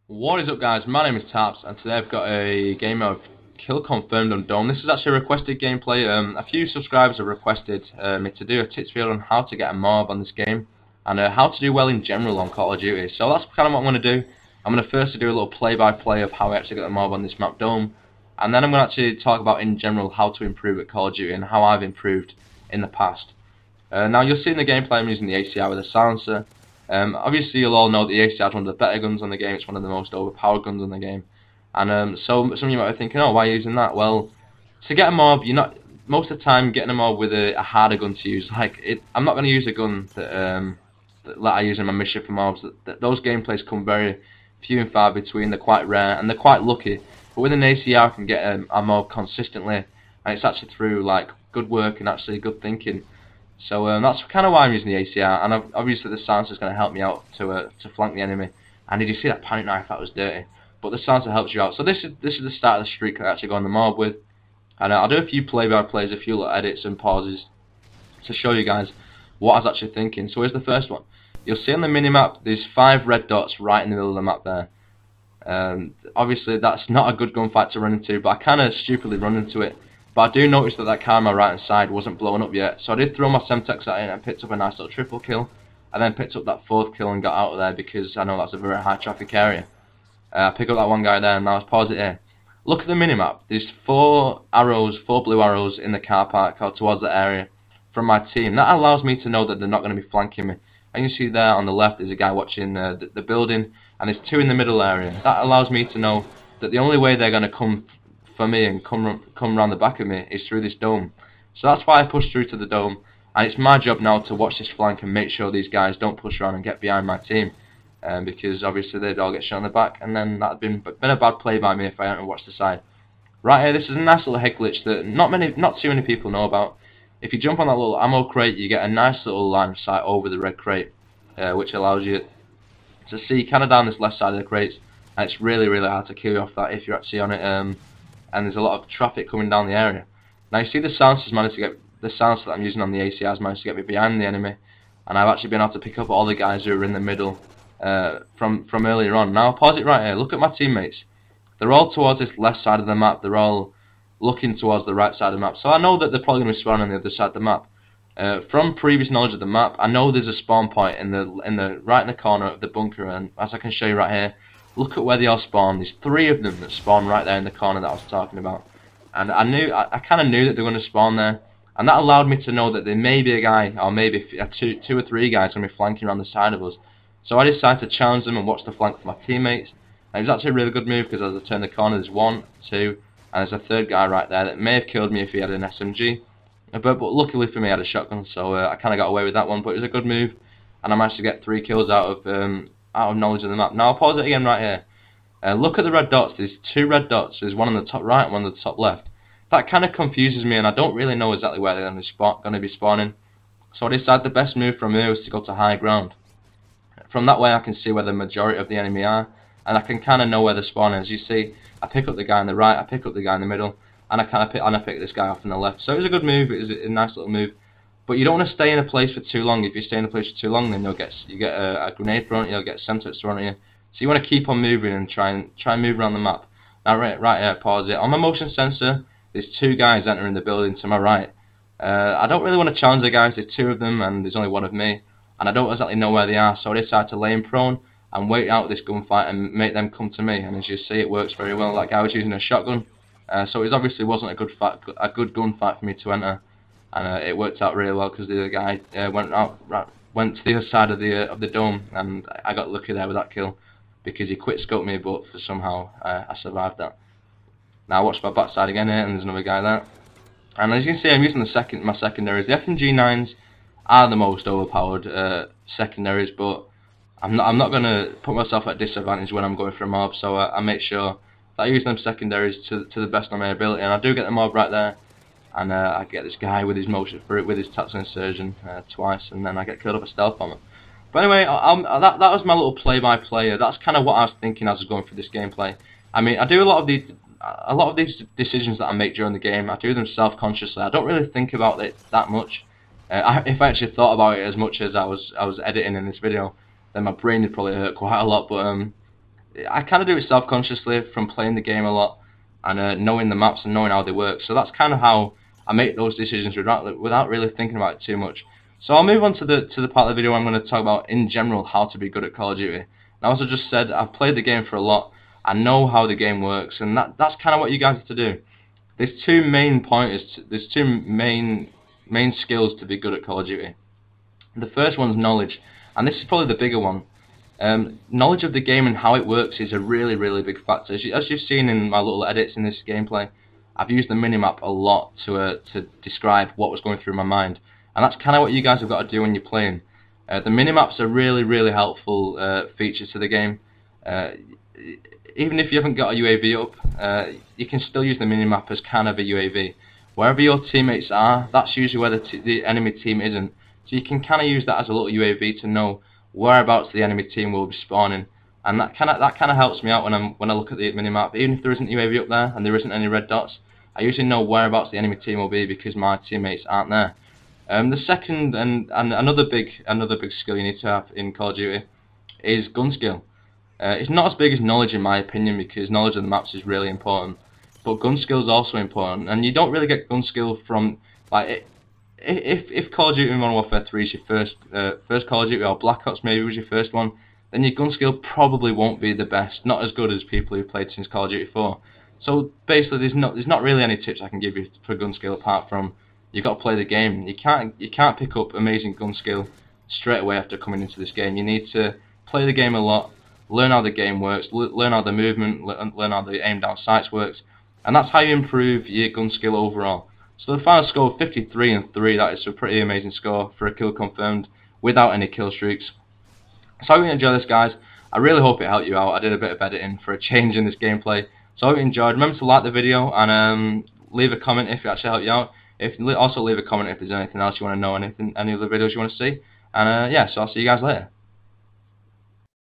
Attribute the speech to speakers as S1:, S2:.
S1: What is up, guys? My name is Taps, and today I've got a game of kill confirmed on Dome. This is actually a requested gameplay. A few subscribers have requested me to do a tutorial on how to get a MOAB on this game, and how to do well in general on Call of Duty. So that's kind of what I'm going to do. I'm going to first do a little play-by-play of how I actually got the MOAB on this map Dome, and then I'm going to actually talk about in general how to improve at Call of Duty and how I've improved in the past. Now you'll see in the gameplay I'm using the ACR with a silencer. Obviously you'll all know the ACR is one of the better guns on the game. It's one of the most overpowered guns on the game. And so some of you might be thinking, oh, why are you using that? Well, to get a MOAB, you're not most of the time getting a MOAB with a harder gun to use. I'm not going to use a gun that I use in my mission for MOABs. Those gameplays come very few and far between. They're quite rare and they're quite lucky. But with an ACR, I can get a MOAB consistently, and it's actually through like good work and actually good thinking. So that's kind of why I'm using the ACR, and obviously the silencer is going to help me out to flank the enemy. And did you see that panic knife? That was dirty. But the silencer helps you out. So this is the start of the streak I actually go on the MOAB with. And I'll do a few play-by-plays, a few little edits and pauses to show you guys what I was actually thinking. So here's the first one. You'll see on the minimap there's 5 red dots right in the middle of the map there. Obviously that's not a good gunfight to run into, but I kind of stupidly run into it. But I do notice that car on my right hand side wasn't blowing up yet, so I did throw my Semtex at it and picked up a nice little triple kill, and then picked up that 4th kill and got out of there because I know that's a very high traffic area. I pick up that one guy there, and now let's pause it here. Look at the minimap. There's 4 blue arrows in the car park or towards that area from my team. That allows me to know that they're not going to be flanking me. And you see there on the left there's a guy watching the building, and there's 2 in the middle area. That allows me to know that the only way they're going to come for me and come round the back of me is through this dome. So that's why I push through to the dome, and it's my job now to watch this flank and make sure these guys don't push around and get behind my team, because obviously they'd all get shot in the back, and then that'd been a bad play by me if I hadn't watched the side. Right here, this is a nice little head glitch that not too many people know about. If you jump on that little ammo crate, you get a nice little line of sight over the red crate, which allows you to see kind of down this left side of the crates, and it's really hard to kill you off that if you're actually on it. And there's a lot of traffic coming down the area. Now you see the silencer that I'm using on the ACR has managed to get me behind the enemy, and I've actually been able to pick up all the guys who are in the middle from earlier on. Now I'll pause it right here. Look at my teammates. They're all towards this left side of the map. They're all looking towards the right side of the map. So I know that they're probably going to be spawning on the other side of the map. From previous knowledge of the map, I know there's a spawn point in the right in the corner of the bunker, and as I can show you right here, look at where they all spawn. There's 3 of them that spawn right there in the corner that I was talking about. And I kind of knew that they were going to spawn there. And that allowed me to know that there may be a guy, or maybe 2 or 3 guys going to be flanking around the side of us. So I decided to challenge them and watch the flank for my teammates. And it was actually a really good move, because as I turned the corner there's 1, 2, and there's a 3rd guy right there that may have killed me if he had an SMG. But luckily for me I had a shotgun, so I kind of got away with that one. But it was a good move, and I managed to get 3 kills out of knowledge of the map. Now I'll pause it again right here. Look at the red dots. There's 2 red dots. There's one on the top right and one on the top left. That kind of confuses me, and I don't really know exactly where they're going to be spawning. So I decided the best move from here was to go to high ground. From that way I can see where the majority of the enemy are, and I can kind of know where they're spawning. As you see, I pick up the guy on the right, I pick up the guy in the middle, and I pick this guy off on the left. So it was a good move. It was a nice little move. But you don't want to stay in a place for too long. If you stay in a place for too long, then you get a grenade thrown at you, you'll get Semtex thrown at you. So you want to keep on moving and try and move around the map. Now right here, pause it. On my motion sensor, there's 2 guys entering the building to my right. I don't really want to challenge the guys. There's 2 of them and there's only 1 of me, and I don't exactly know where they are. So I decided to lay him prone and wait out this gunfight and make them come to me. And as you see, it works very well. That guy was using a shotgun, so it obviously wasn't a good gunfight for me to enter. And it worked out really well, because the other guy went to the other side of the dome, and I got lucky there with that kill, because he quick scoped me, but somehow I survived that. Now I watch my backside again here, and there's another guy there. And as you can see, I'm using my secondaries. The FMG9s are the most overpowered secondaries, but I'm not going to put myself at a disadvantage when I'm going for a MOAB. So I make sure that I use them secondaries to the best of my ability, and I do get the MOAB right there. And I get this guy with his motion for it, with his tactical insurgent twice, and then I get killed off a stealth bomber. But anyway, that was my little play-by-play. That's kind of what I was thinking as I was going through this gameplay. I mean, I do a lot of these decisions that I make during the game. I do them self-consciously. I don't really think about it that much. If I actually thought about it as much as I was editing in this video, then my brain would probably hurt quite a lot. But I kind of do it self-consciously from playing the game a lot and knowing the maps and knowing how they work. So that's kind of how I make those decisions without really thinking about it too much. So I'll move on to the part of the video where I'm going to talk about in general how to be good at Call of Duty. Now, as I just said, I've played the game for a lot. I know how the game works, and that's kind of what you guys have to do. There's two main pointers. There's two main skills to be good at Call of Duty. The first one's knowledge, and this is probably the bigger one. Knowledge of the game and how it works is a really big factor. As you've seen in my little edits in this gameplay, I've used the minimap a lot to describe what was going through my mind, and that's kind of what you guys have got to do when you're playing. The minimap's a really helpful feature to the game. Even if you haven't got a UAV up, you can still use the minimap as kind of a UAV. Wherever your teammates are, that's usually where the enemy team isn't. So you can kind of use that as a little UAV to know whereabouts the enemy team will be spawning, and that kind of helps me out when I look at the minimap. Even if there isn't UAV up there and there isn't any red dots, I usually know whereabouts the enemy team will be because my teammates aren't there. The second and another big skill you need to have in Call of Duty is gun skill. It's not as big as knowledge in my opinion, because knowledge of the maps is really important, but gun skill is also important, and you don't really get gun skill from, like, if Call of Duty Modern Warfare 3 is your first Call of Duty, or Black Ops maybe was your first one, then your gun skill probably won't be the best, not as good as people who played since Call of Duty 4. So basically, there's not really any tips I can give you for gun skill apart from you've got to play the game. You can't pick up amazing gun skill straight away after coming into this game. You need to play the game a lot, learn how the game works, learn how the movement, learn how the aim down sights works, and that's how you improve your gun skill overall. So the final score of 53-3, that is a pretty amazing score for a kill confirmed without any kill streaks. So I hope you enjoy this, guys. I really hope it helped you out. I did a bit of editing for a change in this gameplay. So I hope you enjoyed. Remember to like the video and leave a comment if it actually helped you out. Also leave a comment if there's anything else you want to know, any other videos you want to see. And yeah, so I'll see you guys later.